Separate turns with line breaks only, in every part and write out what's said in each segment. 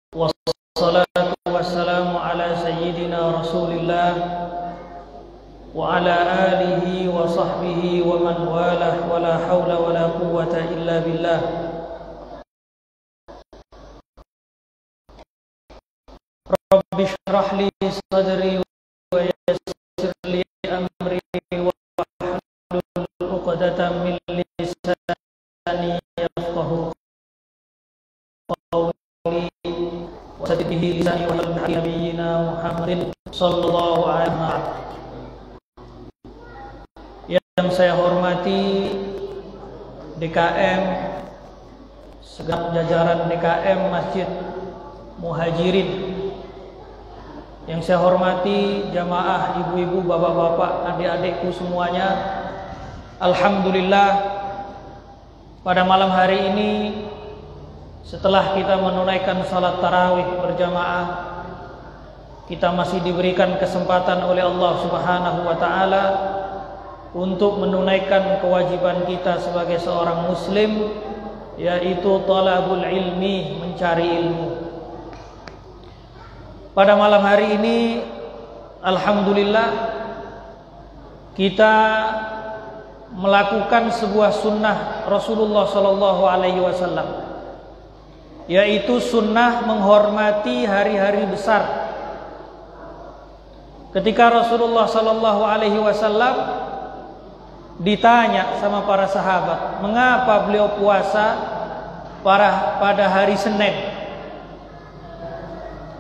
Wassalatu wassalamu ala sayyidina Rasulillah wa ala alihi wa sahbihi wa man walah wa la hawla wa la quwwata illa billah. Rabbi shrah li sadri wa yassir li amri wa hlul 'uqdatam min lisani yafqahu qawli wa saddiqi lisani wa nabiyina Muhammadin sallallahu alaihi wasallam. Yang saya hormati DKM, segenap jajaran DKM Masjid Muhajirin. Yang saya hormati jamaah, ibu-ibu, bapak-bapak, adik-adikku semuanya. Alhamdulillah, pada malam hari ini setelah kita menunaikan salat tarawih berjamaah, kita masih diberikan kesempatan oleh Allah Subhanahu wa taala untuk menunaikan kewajiban kita sebagai seorang muslim, yaitu talabul ilmi, mencari ilmu. Pada malam hari ini alhamdulillah kita melakukan sebuah sunnah Rasulullah sallallahu alaihi wasallam, yaitu sunnah menghormati hari-hari besar. Ketika Rasulullah sallallahu alaihi wasallam ditanya sama para sahabat, mengapa beliau puasa pada hari Senin?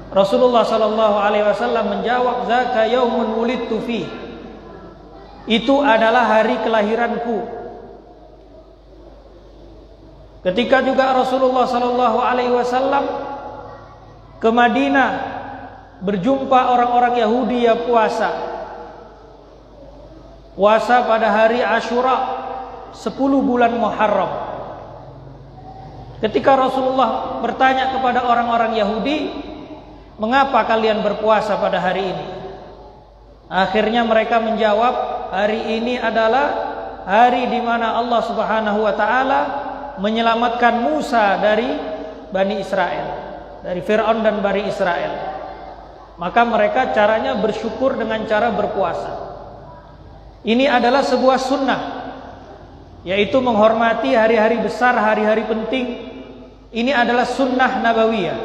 Rasulullah sallallahu alaihi wasallam menjawab, "Zaka yaumun wulidtu fi." Itu adalah hari kelahiranku. Ketika juga Rasulullah sallallahu alaihi wasallam ke Madinah berjumpa orang-orang Yahudi yang puasa pada hari Asyura, 10 bulan Muharram. Ketika Rasulullah bertanya kepada orang-orang Yahudi, mengapa kalian berpuasa pada hari ini? Akhirnya mereka menjawab, hari ini adalah hari di mana Allah Subhanahu wa taala menyelamatkan Musa dari Bani Israel, dari Fir'aun dan Bani Israel. Maka mereka caranya bersyukur dengan cara berpuasa. Ini adalah sebuah sunnah, yaitu menghormati hari-hari besar, hari-hari penting. Ini adalah sunnah nabawiyah.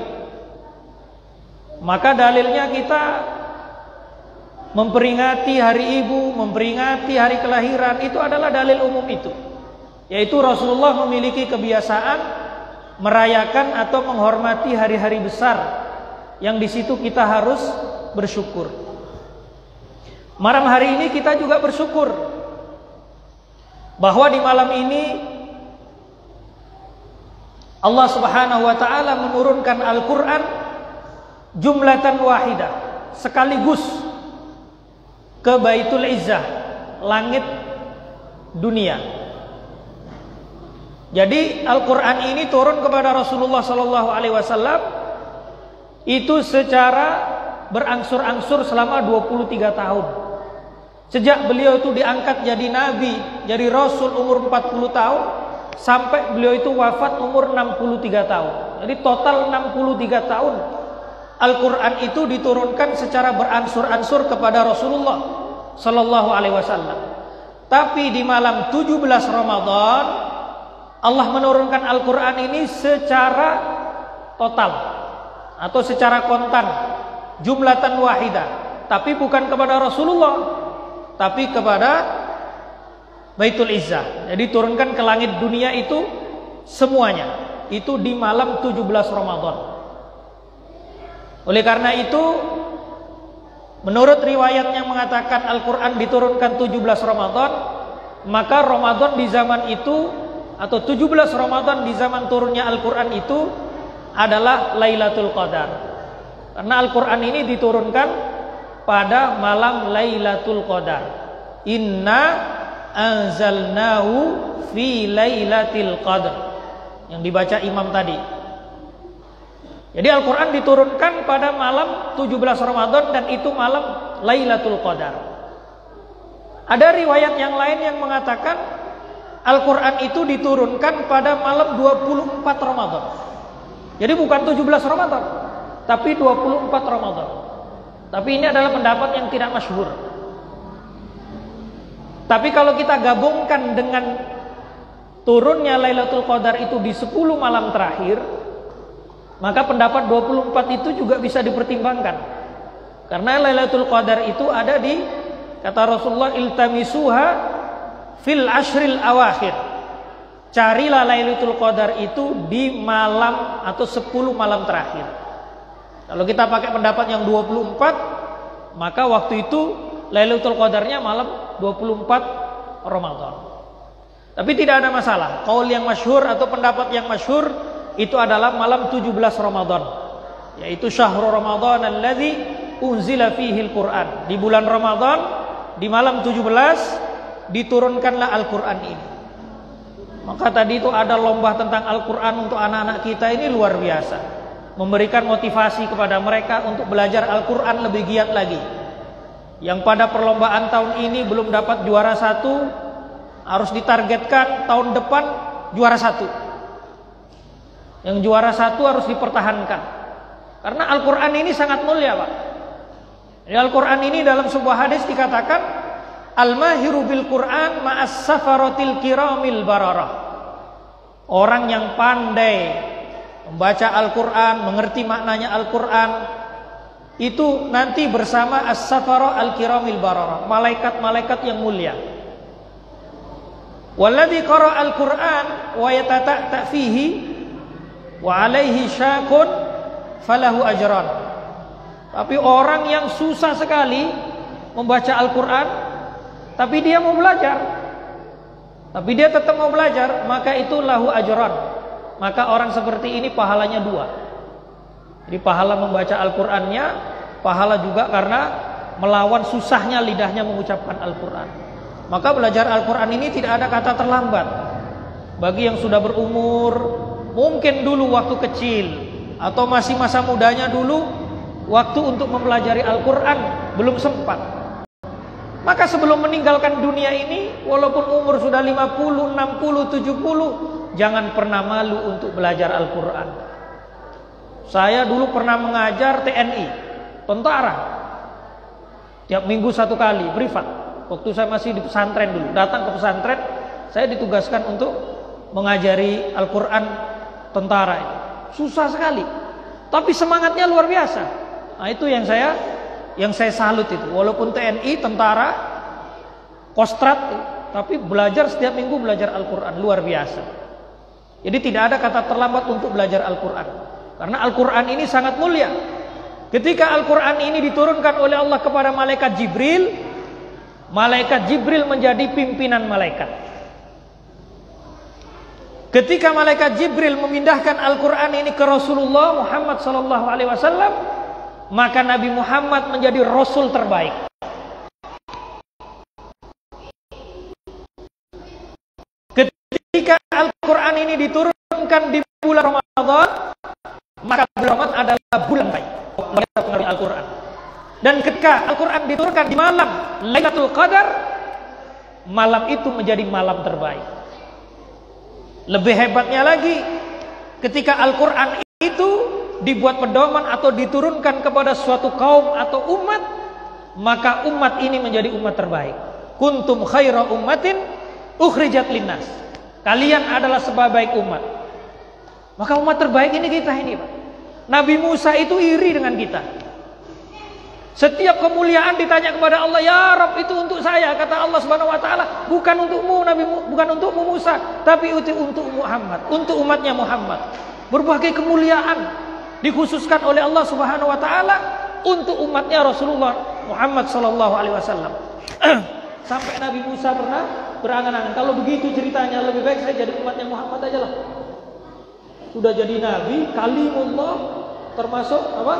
Maka dalilnya kita memperingati hari ibu, memperingati hari kelahiran, itu adalah dalil umum itu, yaitu Rasulullah memiliki kebiasaan merayakan atau menghormati hari-hari besar, yang di situ kita harus bersyukur. Malam hari ini kita juga bersyukur bahwa di malam ini Allah Subhanahu wa taala menurunkan Al-Qur'an jumlatan wahidah, sekaligus ke Baitul Izzah, langit dunia. Jadi Al-Qur'an ini turun kepada Rasulullah sallallahu alaihi wasallam itu secara berangsur-angsur selama 23 tahun. Sejak beliau itu diangkat jadi nabi, jadi rasul umur 40 tahun, sampai beliau itu wafat umur 63 tahun. Jadi total 63 tahun Al-Quran itu diturunkan secara beransur-ansur kepada Rasulullah sallallahu alaihi wasallam. Tapi di malam 17 Ramadan Allah menurunkan Al-Quran ini secara total atau secara kontan, jumlatan wahidah, tapi bukan kepada Rasulullah, tapi kepada Baitul Izzah. Jadi turunkan ke langit dunia itu semuanya, itu di malam 17 Ramadan. Oleh karena itu, menurut riwayat yang mengatakan Al-Quran diturunkan 17 Ramadan, maka Ramadan di zaman itu, atau 17 Ramadan di zaman turunnya Al-Quran itu adalah Lailatul Qadar. Karena Al-Quran ini diturunkan pada malam Lailatul Qadar. Inna anzalnahu fi Lailatul Qadar, yang dibaca imam tadi. Jadi Al-Quran diturunkan pada malam 17 Ramadan, dan itu malam Lailatul Qadar. Ada riwayat yang lain yang mengatakan Al-Quran itu diturunkan pada malam 24 Ramadan. Jadi bukan 17 Ramadan, tapi 24 Ramadan. Tapi ini adalah pendapat yang tidak masyhur. Tapi kalau kita gabungkan dengan turunnya Lailatul Qadar itu di 10 malam terakhir, maka pendapat 24 itu juga bisa dipertimbangkan. Karena Lailatul Qadar itu ada di, kata Rasulullah, iltamisuha fil ashril awakhir. Carilah Lailatul Qadar itu di malam atau 10 malam terakhir. Kalau kita pakai pendapat yang 24, maka waktu itu Lailatul Qadarnya malam 24 Ramadan. Tapi tidak ada masalah. Qaul yang masyhur atau pendapat yang masyhur itu adalah malam 17 Ramadan, yaitu syahrul Ramadan alladzi unzila fihi al-Qur'an. Di bulan Ramadan, di malam 17 diturunkanlah Al-Qur'an ini. Maka tadi itu ada lomba tentang Al-Qur'an untuk anak-anak kita, ini luar biasa. Memberikan motivasi kepada mereka untuk belajar Al-Qur'an lebih giat lagi. Yang pada perlombaan tahun ini belum dapat juara 1, harus ditargetkan tahun depan juara 1. Yang juara 1 harus dipertahankan. Karena Al-Qur'an ini sangat mulia, Pak. Di Al-Qur'an ini dalam sebuah hadis dikatakan, Al-mahiru bil Qur'an ma'as safaratil kiramil bararah. Orang yang pandai membaca Al-Qur'an, mengerti maknanya Al-Qur'an, itu nanti bersama as-safara al-kiramil bararah, malaikat-malaikat yang mulia. Walladzi qara'a al-Qur'an wa yatata'ta fihi wa 'alaihi syakun falahu ajran. Tapi orang yang susah sekali membaca Al-Qur'an, tapi dia mau belajar, tapi dia tetap mau belajar, maka itu lahu ajran. Maka orang seperti ini pahalanya 2. Jadi pahala membaca Al-Qur'annya, pahala juga karena melawan susahnya lidahnya mengucapkan Al-Qur'an. Maka belajar Al-Qur'an ini tidak ada kata terlambat. Bagi yang sudah berumur, mungkin dulu waktu kecil atau masih masa mudanya dulu, waktu untuk mempelajari Al-Qur'an belum sempat. Maka sebelum meninggalkan dunia ini, walaupun umur sudah 50, 60, 70, jangan pernah malu untuk belajar Al-Qur'an. Saya dulu pernah mengajar TNI, tentara. Tiap minggu 1 kali, privat. Waktu saya masih di pesantren dulu, datang ke pesantren, saya ditugaskan untuk mengajari Al-Qur'an tentara itu. Susah sekali, tapi semangatnya luar biasa. Nah, itu yang saya salut itu. Walaupun TNI, tentara, kostrat, tapi belajar setiap minggu belajar Al-Qur'an, luar biasa. Jadi tidak ada kata terlambat untuk belajar Al-Qur'an. Karena Al-Qur'an ini sangat mulia. Ketika Al-Qur'an ini diturunkan oleh Allah kepada malaikat Jibril menjadi pimpinan malaikat. Ketika malaikat Jibril memindahkan Al-Qur'an ini ke Rasulullah Muhammad SAW, maka Nabi Muhammad menjadi Rasul terbaik. Ketika Al-Qur'an ini diturunkan di bulan Ramadan, maka bulan Ramadan adalah bulan baik. Al-Qur'an. Dan ketika Al-Qur'an diturunkan di malam Lailatul Qadar, malam itu menjadi malam terbaik. Lebih hebatnya lagi, ketika Al-Qur'an itu dibuat pedoman atau diturunkan kepada suatu kaum atau umat, maka umat ini menjadi umat terbaik. Kuntum khaira ummatin ukhrijat linnas. Kalian adalah sebaik umat. Maka umat terbaik ini kita ini, Pak. Nabi Musa itu iri dengan kita. Setiap kemuliaan ditanya kepada Allah, ya Rabb, itu untuk saya. Kata Allah Subhanahu wa taala, bukan untukmu Nabi, bukan untukmu Musa, tapi untuk Muhammad, untuk umatnya Muhammad. Berbagai kemuliaan dikhususkan oleh Allah Subhanahu wa taala untuk umatnya Rasulullah Muhammad sallallahu alaihi wasallam. Sampai Nabi Musa pernah berangan-angan, kalau begitu ceritanya lebih baik saya jadi umatnya Muhammad aja lah. Sudah jadi nabi, kalimullah, termasuk apa?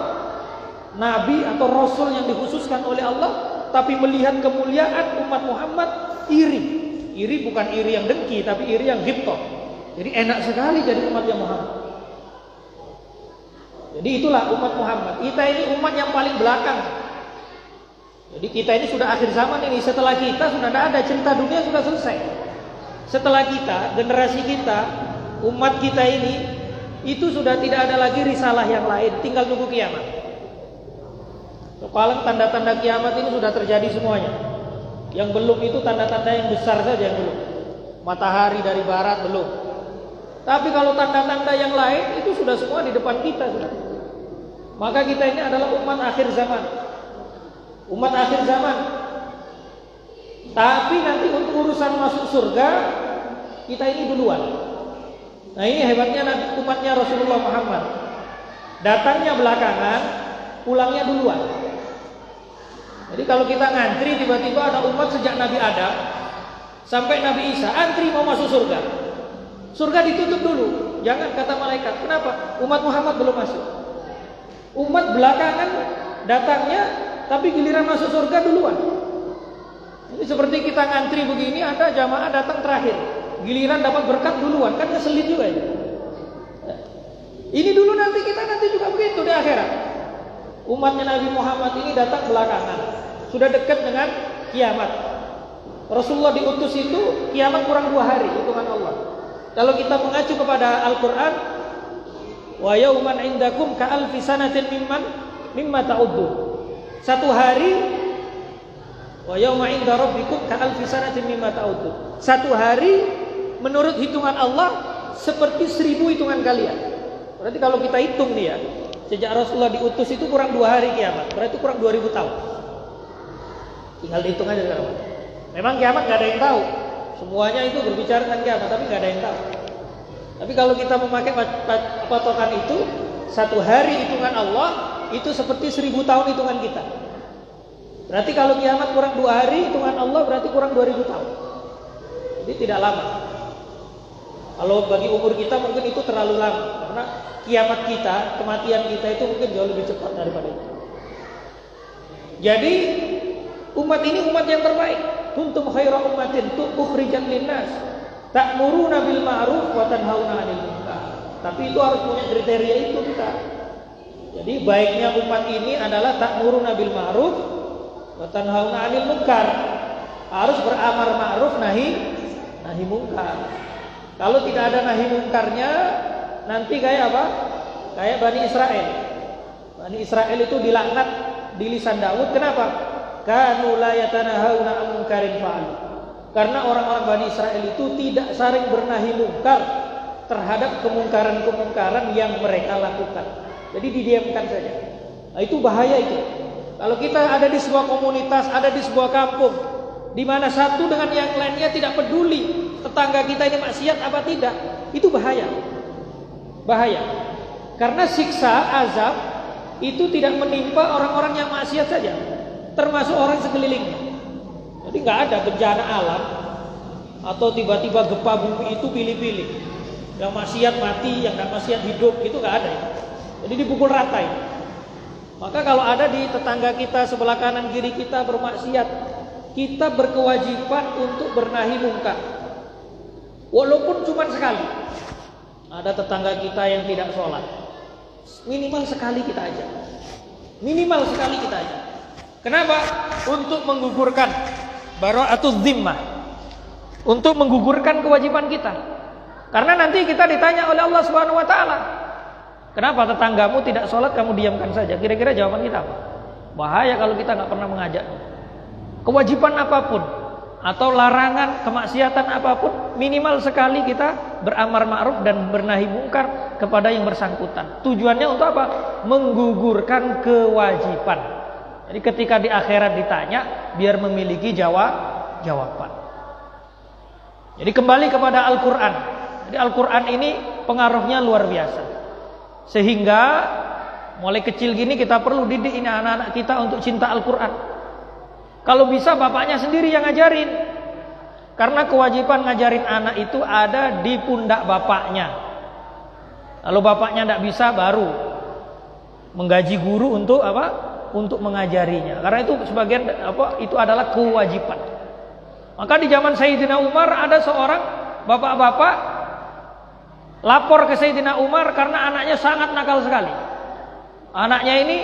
Nabi atau rasul yang dikhususkan oleh Allah, tapi melihat kemuliaan umat Muhammad iri. Iri bukan iri yang dengki, tapi iri yang ghibthah. Jadi enak sekali jadi umatnya Muhammad. Jadi itulah umat Muhammad. Kita ini umat yang paling belakang. Jadi kita ini sudah akhir zaman ini. Setelah kita sudah tidak ada, cerita dunia sudah selesai. Setelah kita, generasi kita, umat kita ini itu sudah tidak ada lagi risalah yang lain, tinggal tunggu kiamat. Paling tanda-tanda kiamat ini sudah terjadi semuanya. Yang belum itu tanda-tanda yang besar saja yang belum. Matahari dari barat belum. Tapi kalau tanda-tanda yang lain itu sudah semua di depan kita sudah. Maka kita ini adalah umat akhir zaman. Umat akhir zaman. Tapi nanti untuk urusan masuk surga kita ini duluan. Nah ini hebatnya umatnya Rasulullah Muhammad. Datangnya belakangan, pulangnya duluan. Jadi kalau kita ngantri tiba-tiba ada umat sejak Nabi Adam sampai Nabi Isa antri mau masuk surga. Surga ditutup dulu. Jangan kata malaikat. Kenapa? Umat Muhammad belum masuk. Umat belakangan datangnya tapi giliran masuk surga duluan. Ini seperti kita ngantri begini, ada jamaah datang terakhir. Giliran dapat berkat duluan, kan ngeselin juga ya. Ini dulu nanti kita juga begitu di akhirat. Umatnya Nabi Muhammad ini datang belakangan. Sudah dekat dengan kiamat. Rasulullah diutus itu kiamat kurang 2 hari hitungan Allah. Kalau kita mengacu kepada Al-Quran, wa yauman indakum ka'alfi sanatin mimma ta'uddu. Satu hari, wa yauma inda rabbikum ka'alfi sanatin mimma ta'uddu. Satu hari menurut hitungan Allah seperti 1000 hitungan kalian. Berarti kalau kita hitung nih ya, sejak Rasulullah diutus itu kurang 2 hari kiamat. Berarti kurang 2000 tahun. Tinggal dihitung aja sekarang. Memang kiamat gak ada yang tahu. Semuanya itu berbicara tentang kiamat, tapi gak ada yang tahu. Tapi kalau kita memakai patokan itu, satu hari hitungan Allah itu seperti 1000 tahun hitungan kita. Berarti kalau kiamat kurang 2 hari hitungan Allah berarti kurang 2000 tahun. Jadi tidak lama. Kalau bagi umur kita mungkin itu terlalu lama, karena kiamat kita, kematian kita itu mungkin jauh lebih cepat daripada itu. Jadi umat ini umat yang terbaik. Kuntum khaira ummatin ukhrijat linnas ta'muruna bil ma'ruf wa tanhauna 'anil munkar. Tapi itu harus punya kriteria itu kita. Jadi baiknya umat ini adalah ta'muruna bil ma'ruf wa tanhauna 'anil munkar. Harus beramar ma'ruf nahi munkar. Kalau tidak ada nahi munkarnya, nanti kayak apa? Kayak Bani Israel. Bani Israel itu dilaknat di lisan Daud. Kenapa? Kanu la yatanahawna 'an munkarin fa'alu. Karena orang-orang Bani Israel itu tidak saling bernahi mungkar terhadap kemungkaran-kemungkaran yang mereka lakukan. Jadi didiamkan saja. Nah, itu bahaya itu. Kalau kita ada di sebuah komunitas, ada di sebuah kampung, di mana satu dengan yang lainnya tidak peduli tetangga kita ini maksiat apa tidak, itu bahaya. Bahaya. Karena siksa azab itu tidak menimpa orang-orang yang maksiat saja, termasuk orang sekelilingnya. Jadi nggak ada bencana alam atau tiba-tiba gempa bumi itu pilih-pilih. Yang maksiat mati, yang nggak maksiat hidup, itu nggak ada. Jadi dipukul rata itu. Maka kalau ada di tetangga kita sebelah kanan kiri kita bermaksiat, kita berkewajiban untuk bernahi mungkar. Walaupun cuma sekali. Ada tetangga kita yang tidak sholat, minimal sekali kita aja. Minimal sekali kita aja. Kenapa? Untuk menggugurkan bara'atul zimmah, untuk menggugurkan kewajiban kita. Karena nanti kita ditanya oleh Allah Subhanahu wa taala, kenapa tetanggamu tidak sholat kamu diamkan saja? Kira-kira jawaban kita apa? Bahaya kalau kita nggak pernah mengajak. Kewajiban apapun atau larangan kemaksiatan apapun, minimal sekali kita beramar ma'ruf dan bernahi mungkar kepada yang bersangkutan. Tujuannya untuk apa? Menggugurkan kewajiban. Jadi ketika di akhirat ditanya, biar memiliki jawaban. Jadi kembali kepada Al-Quran. Jadi Al-Quran ini pengaruhnya luar biasa. Sehingga mulai kecil gini kita perlu didik ini anak-anak kita untuk cinta Al-Quran. Kalau bisa bapaknya sendiri yang ngajarin. Karena kewajiban ngajarin anak itu ada di pundak bapaknya. Kalau bapaknya tidak bisa, baru menggaji guru untuk apa? Untuk mengajarinya. Karena itu sebagian apa? Itu adalah kewajiban. Maka di zaman Sayyidina Umar ada seorang bapak-bapak lapor ke Sayyidina Umar karena anaknya sangat nakal sekali. Anaknya ini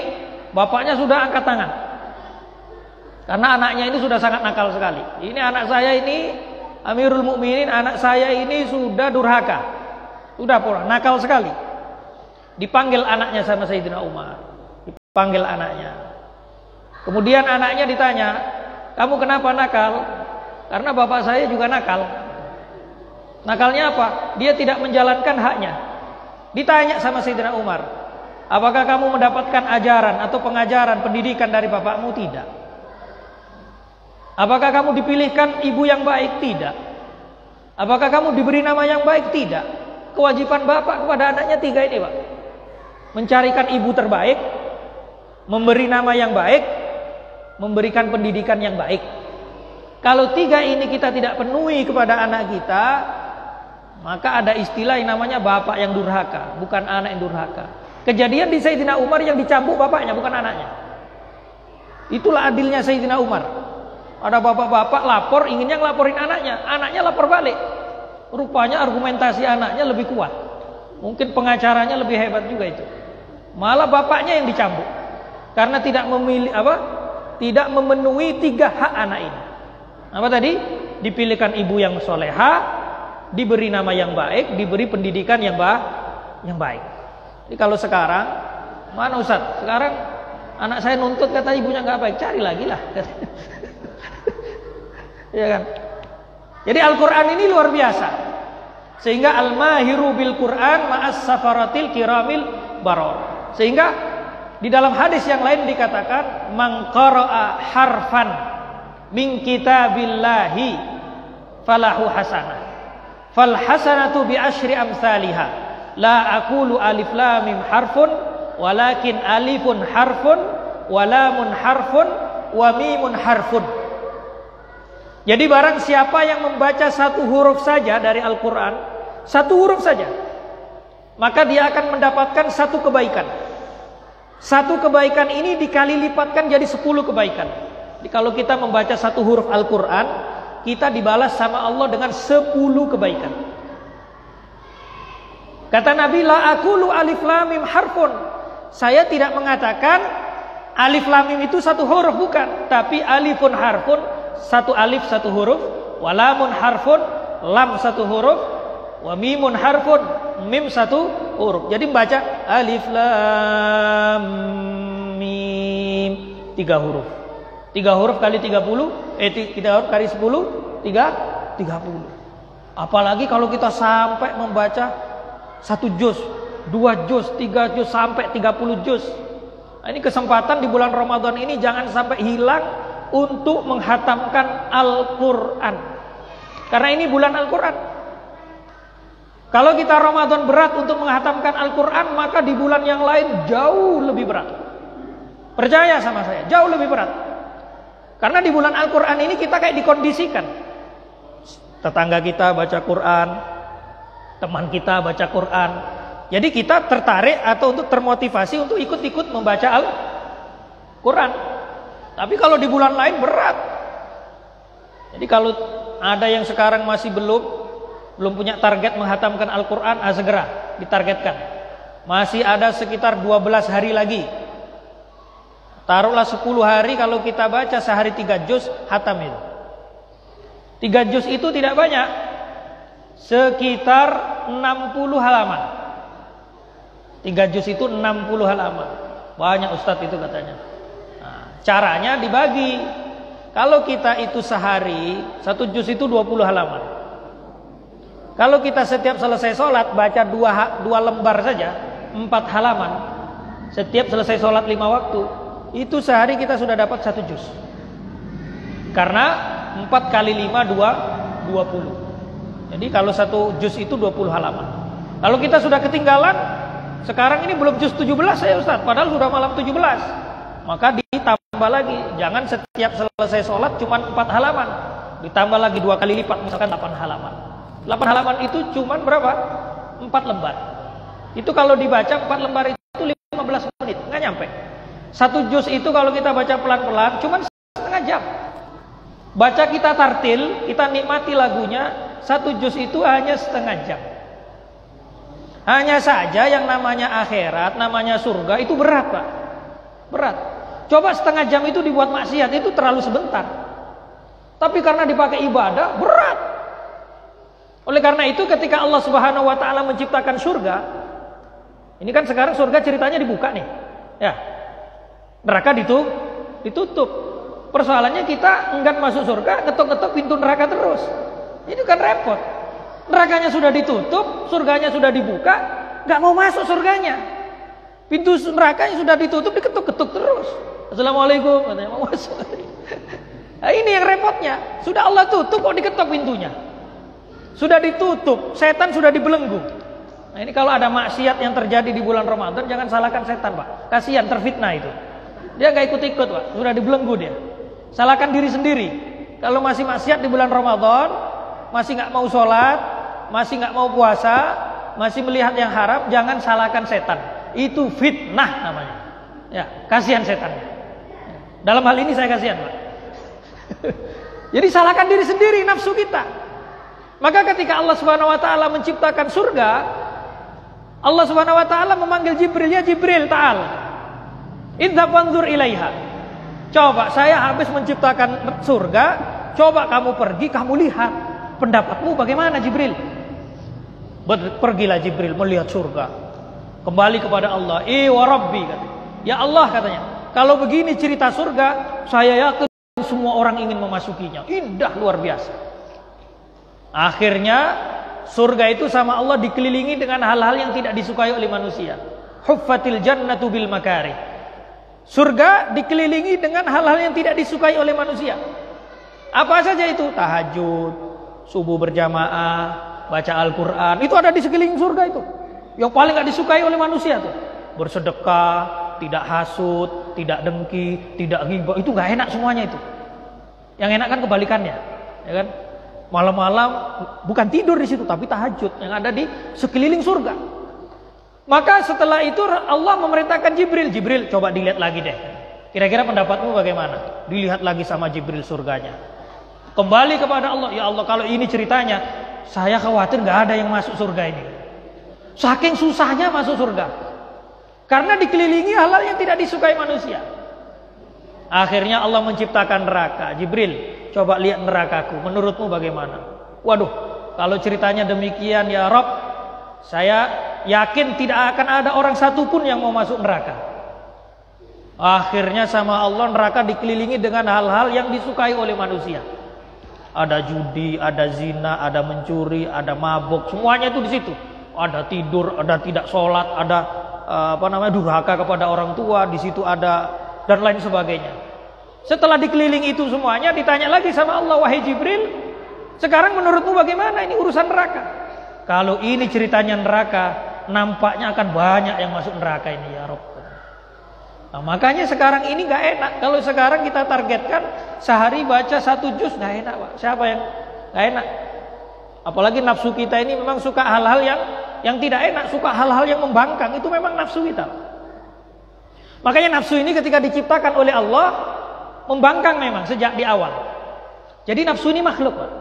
bapaknya sudah angkat tangan. Karena anaknya ini sudah sangat nakal sekali. Ini anak saya ini Amirul Mukminin, anak saya ini sudah durhaka. Sudah pula nakal sekali. Dipanggil anaknya sama Sayyidina Umar. Dipanggil anaknya. Kemudian anaknya ditanya, kamu kenapa nakal? Karena bapak saya juga nakal. Nakalnya apa? Dia tidak menjalankan haknya. Ditanya sama Sayyidina Umar, apakah kamu mendapatkan ajaran atau pengajaran pendidikan dari bapakmu? Tidak. Apakah kamu dipilihkan ibu yang baik? Tidak. Apakah kamu diberi nama yang baik? Tidak. Kewajiban bapak kepada anaknya 3 ini, Pak. Mencarikan ibu terbaik, memberi nama yang baik, memberikan pendidikan yang baik. Kalau 3 ini kita tidak penuhi kepada anak kita, maka ada istilah yang namanya bapak yang durhaka, bukan anak yang durhaka. Kejadian di Sayyidina Umar yang dicambuk bapaknya, bukan anaknya. Itulah adilnya Sayyidina Umar. Ada bapak-bapak lapor, inginnya ngelaporin anaknya, anaknya lapor balik. Rupanya argumentasi anaknya lebih kuat. Mungkin pengacaranya lebih hebat juga itu. Malah bapaknya yang dicambuk karena tidak memilih tidak memenuhi 3 hak anak ini. Apa tadi? Dipilihkan ibu yang soleha, diberi nama yang baik, diberi pendidikan yang baik. Jadi kalau sekarang, mana Ustaz? Sekarang anak saya nuntut kata ibunya nggak baik, cari lagi lah. Ya kan? Jadi Al-Quran ini luar biasa. Sehingga al-mahiru bil Quran ma'as safaratil kiramil baror. Sehingga di dalam hadis yang lain dikatakan, man qara'a harfan min kitabillahi falahu hasanah. Fal hasanatu bi asyri amsalha. La aqulu alif lam mim harfun walakin alifun harfun wa lamun harfun wa mimun harfun. Jadi barang siapa yang membaca 1 huruf saja dari Al-Quran, 1 huruf saja, maka dia akan mendapatkan 1 kebaikan. 1 kebaikan ini dikali lipatkan jadi 10 kebaikan. Jadi kalau kita membaca 1 huruf Al-Quran, kita dibalas sama Allah dengan 10 kebaikan. Kata Nabi, la aqulu alif lam mim harfun. Saya tidak mengatakan alif lam mim itu 1 huruf, bukan, tapi alifun harfun, 1 alif 1 huruf, walamun harfun, lam 1 huruf, wa mimun harfun, mim 1 huruf. Jadi membaca alif lam mim 3 huruf. 3 huruf kali 30, 3 huruf kali 10, 30. Apalagi kalau kita sampai membaca 1 juz, 2 juz, 3 juz, sampai 30 juz. Nah, ini kesempatan di bulan Ramadan ini jangan sampai hilang untuk menghatamkan Al-Quran. Karena ini bulan Al-Quran. Kalau kita Ramadan berat untuk menghatamkan Al-Quran, maka di bulan yang lain jauh lebih berat. Percaya sama saya, jauh lebih berat. Karena di bulan Al-Quran ini kita kayak dikondisikan. Tetangga kita baca Quran, teman kita baca Quran. Jadi kita tertarik atau untuk termotivasi untuk ikut-ikut membaca Al-Quran. Tapi kalau di bulan lain berat. Jadi kalau ada yang sekarang masih belum punya target menghatamkan Al-Quran, segera ditargetkan. Masih ada sekitar 12 hari lagi. Taruhlah 10 hari, kalau kita baca sehari 3 juz, hatam itu. 3 juz itu tidak banyak, sekitar 60 halaman. 3 juz itu 60 halaman. Banyak Ustadz itu katanya. Caranya dibagi. Kalau kita itu sehari 1 juz itu 20 halaman. Kalau kita setiap selesai sholat baca 2 lembar saja, 4 halaman. Setiap selesai sholat 5 waktu, itu sehari kita sudah dapat 1 juz. Karena 4 kali 5 20. Jadi kalau 1 juz itu 20 halaman. Kalau kita sudah ketinggalan, sekarang ini belum juz 17 ya Ustaz, padahal sudah malam 17. Maka ditambah lagi, jangan setiap selesai sholat cuma 4 halaman, ditambah lagi 2 kali lipat, misalkan 8 halaman. 8 halaman itu cuma berapa? 4 lembar. Itu kalau dibaca 4 lembar itu 15 menit, nggak nyampe. 1 juz itu kalau kita baca pelan-pelan cuma setengah jam. Baca kita tartil, kita nikmati lagunya, 1 juz itu hanya setengah jam. Hanya saja yang namanya akhirat, namanya surga itu berat, Pak. Berat. Coba setengah jam itu dibuat maksiat, itu terlalu sebentar. Tapi karena dipakai ibadah, berat. Oleh karena itu ketika Allah Subhanahu wa taala menciptakan surga, Ini kan sekarang surga ceritanya dibuka nih. Ya. Neraka ditutup. Persoalannya kita enggan masuk surga, ketok-ketok pintu neraka terus. Itu kan repot. Nerakanya sudah ditutup, surganya sudah dibuka, nggak mau masuk surganya. Pintu nerakanya sudah ditutup, diketuk-ketuk terus. Assalamualaikum, katanya mau masuk. Nah, ini yang repotnya. Sudah Allah tutup kok diketok pintunya. Sudah ditutup, setan sudah dibelenggu. Nah, ini kalau ada maksiat yang terjadi di bulan Ramadan, jangan salahkan setan, Pak. Kasihan, terfitnah itu. Dia nggak ikut-ikut, Pak. Sudah dibelenggu dia. Salahkan diri sendiri. Kalau masih maksiat di bulan Ramadan, masih nggak mau sholat, masih nggak mau puasa, masih melihat yang haram, jangan salahkan setan. Itu fitnah namanya. Ya, kasihan setan. Dalam hal ini saya kasihan, Pak. Jadi salahkan diri sendiri, nafsu kita. Maka ketika Allah Subhanahu wa taala menciptakan surga, Allah Subhanahu wa taala memanggil Jibril, ya Jibril, ta'al. Idhab wanzur ilaiha. Coba saya habis menciptakan surga, coba kamu pergi, kamu lihat. Pendapatmu bagaimana, Jibril? Pergilah Jibril melihat surga. Kembali kepada Allah. Wa Rabbi, katanya. Ya Allah, katanya, kalau begini cerita surga, saya yakin semua orang ingin memasukinya. Indah luar biasa. Akhirnya surga itu sama Allah dikelilingi dengan hal-hal yang tidak disukai oleh manusia. Huffatil jannatu bil makarih. Surga dikelilingi dengan hal-hal yang tidak disukai oleh manusia. Apa saja itu? Tahajud, subuh berjamaah, baca Al-Quran. Itu ada di sekeliling surga itu. Yang paling gak disukai oleh manusia tuh. Bersedekah, tidak hasut, tidak dengki, tidak ghibah. Itu gak enak semuanya itu. Yang enak kan kebalikannya, ya kan? Malam-malam bukan tidur di situ, tapi tahajud yang ada di sekeliling surga. Maka setelah itu Allah memerintahkan Jibril, Jibril coba dilihat lagi deh. Kira-kira pendapatmu bagaimana? Dilihat lagi sama Jibril surganya. Kembali kepada Allah, ya Allah kalau ini ceritanya, saya khawatir gak ada yang masuk surga ini. Saking susahnya masuk surga. Karena dikelilingi hal-hal yang tidak disukai manusia. Akhirnya Allah menciptakan neraka. Jibril, coba lihat nerakaku, menurutmu bagaimana? Waduh, kalau ceritanya demikian ya Rabb, saya yakin tidak akan ada orang satupun yang mau masuk neraka. Akhirnya sama Allah neraka dikelilingi dengan hal-hal yang disukai oleh manusia. Ada judi, ada zina, ada mencuri, ada mabuk, semuanya itu di situ. Ada tidur, ada tidak sholat, ada durhaka kepada orang tua, di situ ada dan lain sebagainya. Setelah dikelilingi itu semuanya, ditanya lagi sama Allah, wahai Jibril, sekarang menurutmu bagaimana ini urusan neraka? Kalau ini ceritanya neraka, nampaknya akan banyak yang masuk neraka ini ya Rabb. Nah, makanya sekarang ini gak enak. Kalau sekarang kita targetkan sehari baca 1 juz, gak enak, Pak. Siapa yang gak enak? Apalagi nafsu kita ini memang suka hal-hal yang tidak enak, suka hal-hal yang membangkang. Itu memang nafsu kita. Makanya nafsu ini ketika diciptakan oleh Allah membangkang memang sejak di awal. Jadi nafsu ini makhluk, Pak.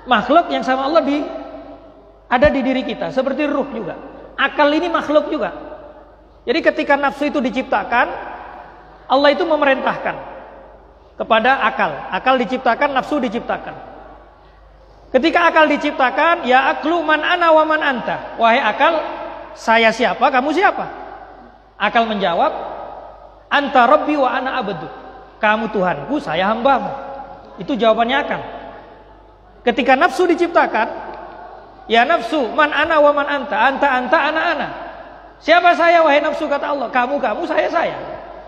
Makhluk yang sama Allah ada di diri kita, seperti ruh juga. Akal ini makhluk juga. Jadi ketika nafsu itu diciptakan, Allah itu memerintahkan kepada akal. Akal diciptakan, nafsu diciptakan. Ketika akal diciptakan, ya aklu man ana wa man anta. Wahai akal, saya siapa, kamu siapa? Akal menjawab, anta rabbi wa ana abdu. Kamu Tuhanku, saya hambamu. Itu jawabannya akal. Ketika nafsu diciptakan, ya nafsu, man ana wa man anta, anta, ana. Siapa saya wahai nafsu, kata Allah, kamu, saya.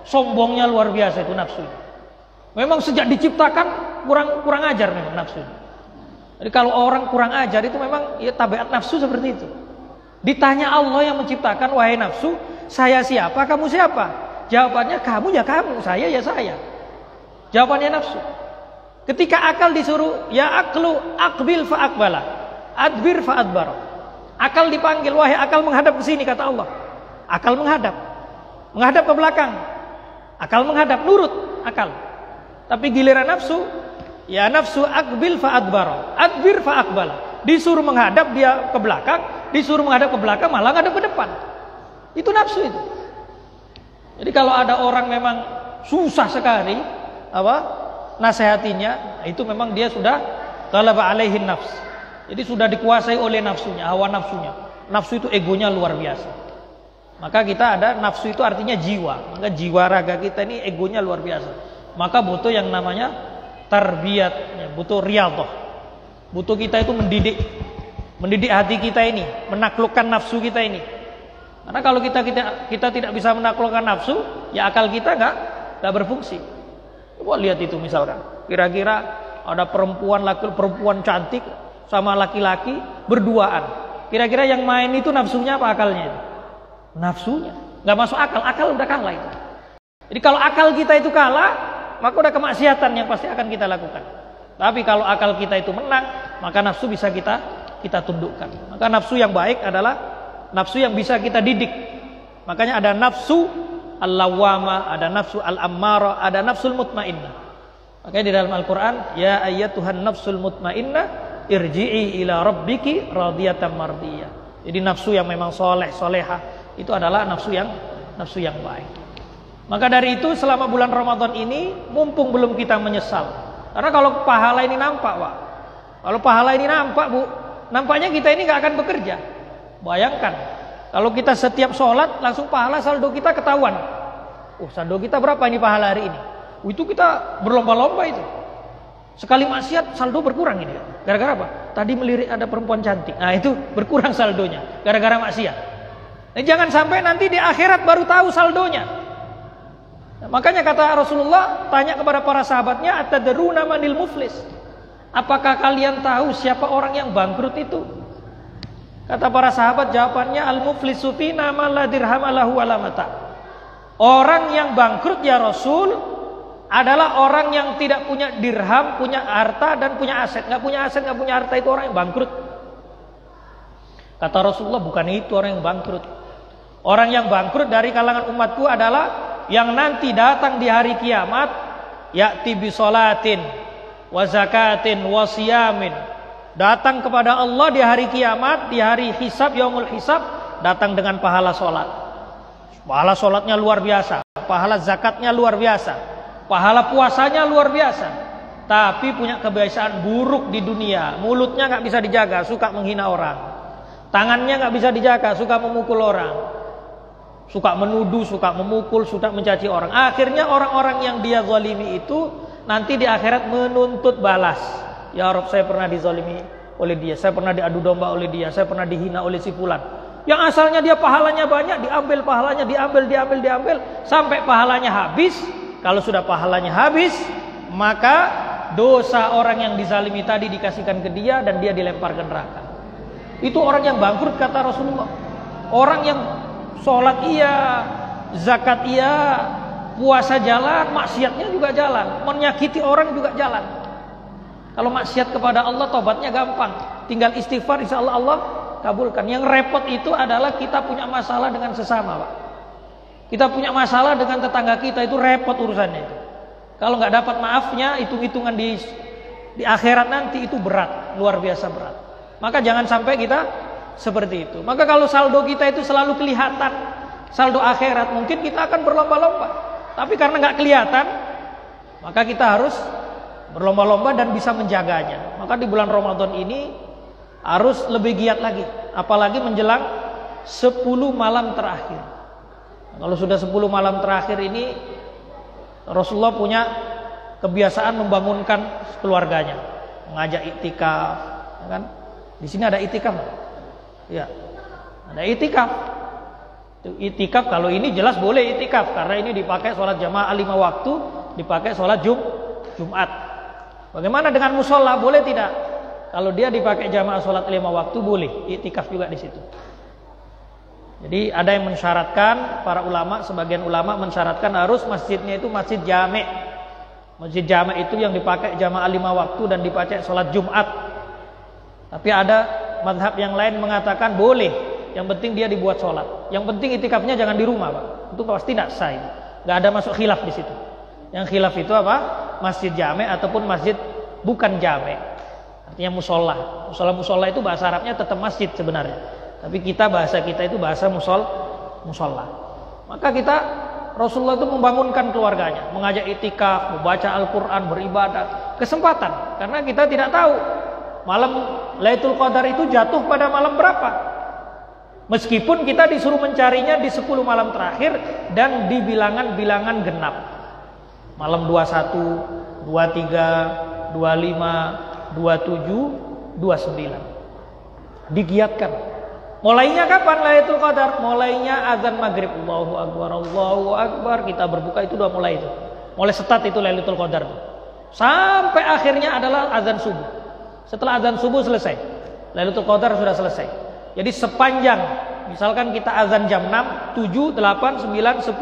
Sombongnya luar biasa itu nafsu. Memang sejak diciptakan kurang ajar memang nafsu. Jadi kalau orang kurang ajar itu memang ya tabiat nafsu seperti itu. Ditanya Allah yang menciptakan, wahai nafsu, saya siapa, kamu siapa? Jawabannya kamu ya kamu, saya ya saya. Jawabannya nafsu. Ketika akal disuruh, ya aklu akbil fa akbala, adbir fa adbar. Akal dipanggil, wahai akal menghadap ke sini, kata Allah. Akal menghadap ke belakang. Akal menghadap, nurut akal. Tapi giliran nafsu, ya nafsu akbil fa adbar, adbir fa akbala. Disuruh menghadap dia ke belakang, disuruh menghadap ke belakang malah ngadap ke depan. Itu nafsu itu. Jadi kalau ada orang memang susah sekali nasihatinya, itu memang dia sudah ghalaba alaihin nafs. Jadi sudah dikuasai oleh nafsunya, hawa nafsunya. Nafsu itu egonya luar biasa. Maka kita ada nafsu itu artinya jiwa. Maka jiwa raga kita ini egonya luar biasa. Maka butuh yang namanya tarbiyat, ya, butuh riyadhah. Butuh kita itu mendidik hati kita ini, menaklukkan nafsu kita ini. Karena kalau kita tidak bisa menaklukkan nafsu, ya akal kita nggak berfungsi. Coba lihat itu misalkan, kira-kira ada perempuan cantik sama laki-laki berduaan. Kira-kira yang main itu nafsunya apa akalnya itu? Nafsunya. Nggak masuk akal udah kalah itu. Jadi kalau akal kita itu kalah, maka udah kemaksiatan yang pasti akan kita lakukan. Tapi kalau akal kita itu menang, maka nafsu bisa kita tundukkan. Maka nafsu yang baik adalah nafsu yang bisa kita didik. Makanya ada nafsu al-lawwamah, ada nafsu al-ammarah, ada nafsul mutmainnah. Makanya di dalam Al-Quran, ya ayyatuhan nafsul mutmainnah, irji'i ila rabbiki radiyatan mardiyah. Jadi nafsu yang memang solehah itu adalah nafsu yang baik. Maka dari itu selama bulan Ramadan ini, mumpung belum kita menyesal. Karena kalau pahala ini nampak, Pak. Kalau pahala ini nampak, Bu, nampaknya kita ini nggak akan bekerja. Bayangkan, kalau kita setiap sholat langsung pahala saldo kita ketahuan. Oh, saldo kita berapa ini pahala hari ini? Itu kita berlomba-lomba itu. Sekali maksiat saldo berkurang ini. Gara-gara apa? Tadi melirik ada perempuan cantik. Nah, itu berkurang saldonya gara-gara maksiat. Nah, jangan sampai nanti di akhirat baru tahu saldonya. Nah, makanya kata Rasulullah tanya kepada para sahabatnya, atadruna manil muflis? Apakah kalian tahu siapa orang yang bangkrut itu? Kata para sahabat, jawabannya al-muflisu fina man la dirham lahu wala mata. Orang yang bangkrut ya Rasul adalah orang yang tidak punya dirham, punya harta dan punya aset. Nggak punya aset, nggak punya harta, itu orang yang bangkrut. Kata Rasulullah, bukan itu orang yang bangkrut. Orang yang bangkrut dari kalangan umatku adalah yang nanti datang di hari kiamat, ya'ti bi sholatin wa zakatin wa siyamin. Datang kepada Allah di hari kiamat, di hari hisab, yaumul hisab, datang dengan pahala sholat. Pahala sholatnya luar biasa, pahala zakatnya luar biasa, pahala puasanya luar biasa. Tapi punya kebiasaan buruk di dunia. Mulutnya nggak bisa dijaga, suka menghina orang. Tangannya nggak bisa dijaga, suka memukul orang. Suka menuduh, suka memukul, suka mencaci orang. Akhirnya orang-orang yang dia zalimi itu nanti di akhirat menuntut balas. Ya Rabb, saya pernah dizalimi oleh dia, saya pernah diadu domba oleh dia, saya pernah dihina oleh si fulan. Yang asalnya dia pahalanya banyak, diambil pahalanya, diambil sampai pahalanya habis. Kalau sudah pahalanya habis, maka dosa orang yang dizalimi tadi dikasihkan ke dia dan dia dilempar ke neraka. Itu orang yang bangkrut kata Rasulullah. Orang yang sholat iya, zakat iya, puasa jalan, maksiatnya juga jalan, menyakiti orang juga jalan. Kalau maksiat kepada Allah, tobatnya gampang, tinggal istighfar, insya Allah Allah kabulkan. Yang repot itu adalah kita punya masalah dengan sesama, Pak. Kita punya masalah dengan tetangga kita, itu repot urusannya itu. Kalau nggak dapat maafnya, hitung-hitungan di akhirat nanti itu berat, luar biasa berat. Maka jangan sampai kita seperti itu. Maka kalau saldo kita itu selalu kelihatan, saldo akhirat, mungkin kita akan berlomba-lomba. Tapi karena nggak kelihatan, maka kita harus berlomba-lomba dan bisa menjaganya. Maka di bulan Ramadan ini harus lebih giat lagi, apalagi menjelang 10 malam terakhir. Kalau sudah 10 malam terakhir ini, Rasulullah punya kebiasaan membangunkan keluarganya, mengajak iktikaf, kan? Di sini ada iktikaf. Ya, ada itikaf. Itikaf kalau ini jelas boleh itikaf karena ini dipakai sholat jamaah 5 waktu, dipakai sholat Jumat. Bagaimana dengan musola, boleh tidak? Kalau dia dipakai jamaah sholat 5 waktu boleh itikaf juga di situ. Jadi ada yang mensyaratkan, para ulama, sebagian ulama mensyaratkan harus masjidnya itu masjid jami'. Masjid jami' itu yang dipakai jamaah 5 waktu dan dipakai sholat Jumat. Tapi ada mazhab yang lain mengatakan boleh, yang penting dia dibuat sholat. Yang penting itikafnya jangan di rumah, Pak. Itu pasti tidak sah. Nggak ada masuk khilaf di situ. Yang khilaf itu apa? Masjid jami' ataupun masjid bukan jami'. Artinya musola. Musola itu bahasa Arabnya tetap masjid sebenarnya. Tapi bahasa kita itu bahasa musola. Maka Rasulullah itu membangunkan keluarganya, mengajak itikaf, membaca Al-Quran, beribadah. Kesempatan, karena kita tidak tahu malam Lailatul Qadar itu jatuh pada malam berapa. Meskipun kita disuruh mencarinya di 10 malam terakhir dan di bilangan-bilangan genap. Malam 21, 23, 25, 27, 29. Digiatkan. Mulainya kapan Lailatul Qadar? Mulainya azan maghrib. Allahu Akbar, Allahu Akbar. Kita berbuka itu udah mulai itu. Mulai start itu Lailatul Qadar. Sampai akhirnya adalah azan subuh. Setelah azan subuh selesai, Lailatul Qadar sudah selesai. Jadi sepanjang, misalkan kita azan jam 6, 7, 8, 9, 10,